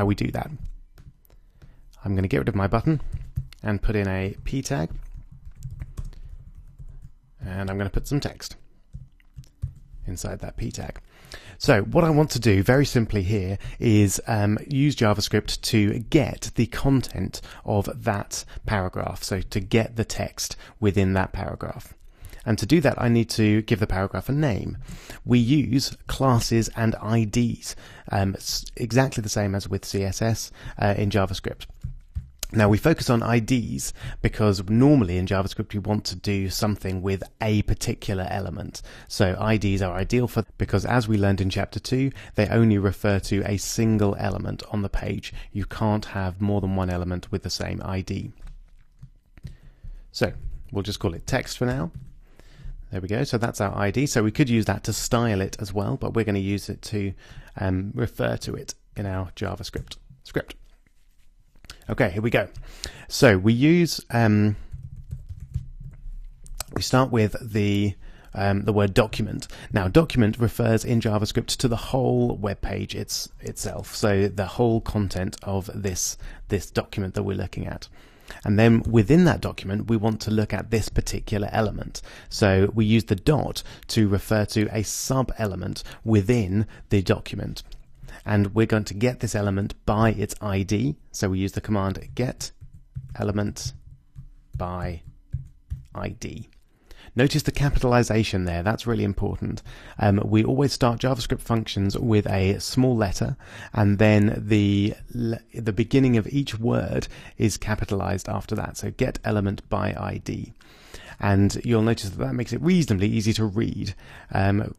how we do that. I'm going to get rid of my button and put in a p tag, and I'm going to put some text inside that p tag. So what I want to do very simply here is use JavaScript to get the content of that paragraph, so to get the text within that paragraph. And to do that, I need to give the paragraph a name. We use classes and IDs, exactly the same as with CSS in JavaScript. Now we focus on IDs because normally in JavaScript you want to do something with a particular element. So IDs are ideal because as we learned in chapter 2, they only refer to a single element on the page. You can't have more than one element with the same ID. So we'll just call it text for now. There we go. So that's our ID. So we could use that to style it as well, but we're going to use it to refer to it in our JavaScript script. Okay, here we go. So we use we start with the word document. Now, document refers in JavaScript to the whole web page itself. So the whole content of this document that we're looking at. And then within that document, we want to look at this particular element. So we use the dot to refer to a sub-element within the document. And we're going to get this element by its ID. So we use the command get element by ID. Notice the capitalization there. That's really important. We always start JavaScript functions with a small letter, and then the beginning of each word is capitalized after that. So get element by ID. And you'll notice that makes it reasonably easy to read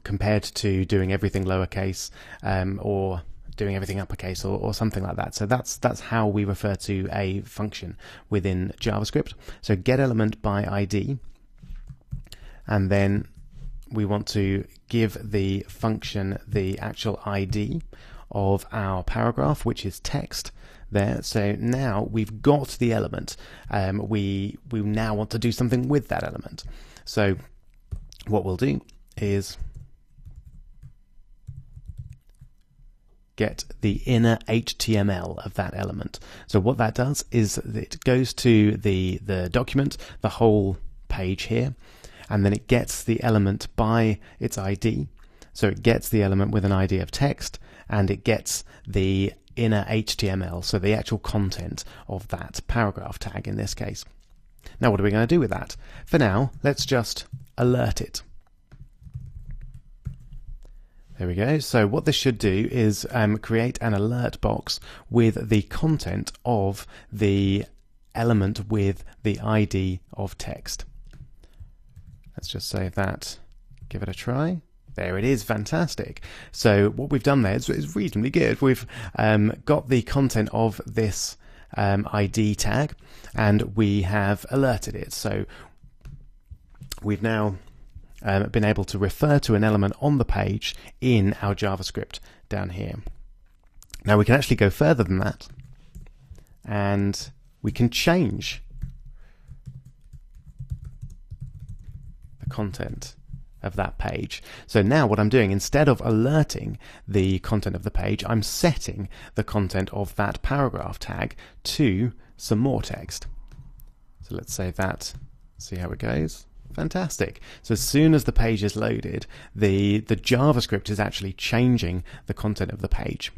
compared to doing everything lowercase or doing everything uppercase or something like that. So that's how we refer to a function within JavaScript. So get element by ID, and then we want to give the function the actual ID of our paragraph, which is text there. So now we've got the element. We now want to do something with that element. So what we'll do is get the inner HTML of that element. So what that does is it goes to the document, the whole page here, and then it gets the element by its ID. So it gets the element with an ID of text, and it gets the inner HTML, so the actual content of that paragraph tag in this case. Now what are we going to do with that? For now, let's just alert it. There we go. So what this should do is create an alert box with the content of the element with the ID of text. Let's just save that, give it a try. There it is, fantastic. So what we've done there is reasonably good. We've got the content of this ID tag, and we have alerted it. So we've now been able to refer to an element on the page in our JavaScript down here. Now we can actually go further than that, and we can change the content of that page. So now what I'm doing, instead of alerting the content of the page, I'm setting the content of that paragraph tag to some more text. So let's save that, see how it goes. Fantastic. So as soon as the page is loaded, the JavaScript is actually changing the content of the page.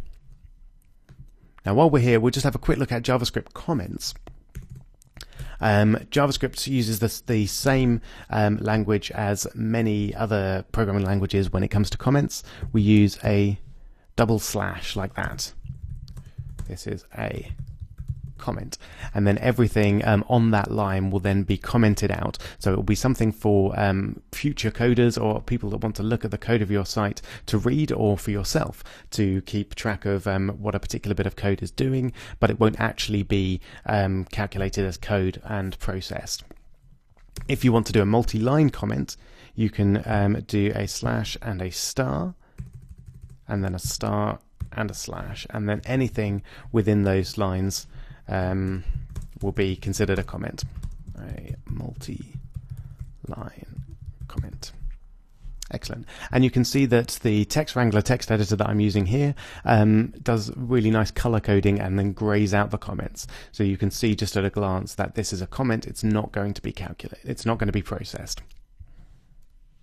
Now while we're here, we'll just have a quick look at JavaScript comments. JavaScript uses the same language as many other programming languages when it comes to comments. We use a double slash like that. This is a comment, and then everything on that line will then be commented out. So it will be something for future coders or people that want to look at the code of your site to read, or for yourself to keep track of what a particular bit of code is doing, but it won't actually be calculated as code and processed. If you want to do a multi-line comment, you can do a slash and a star, and then a star and a slash, and then anything within those lines will be considered a comment, a multi-line comment. Excellent. And you can see that the Text Wrangler text editor that I'm using here does really nice color coding and then grays out the comments. So you can see just at a glance that this is a comment. It's not going to be calculated. It's not going to be processed.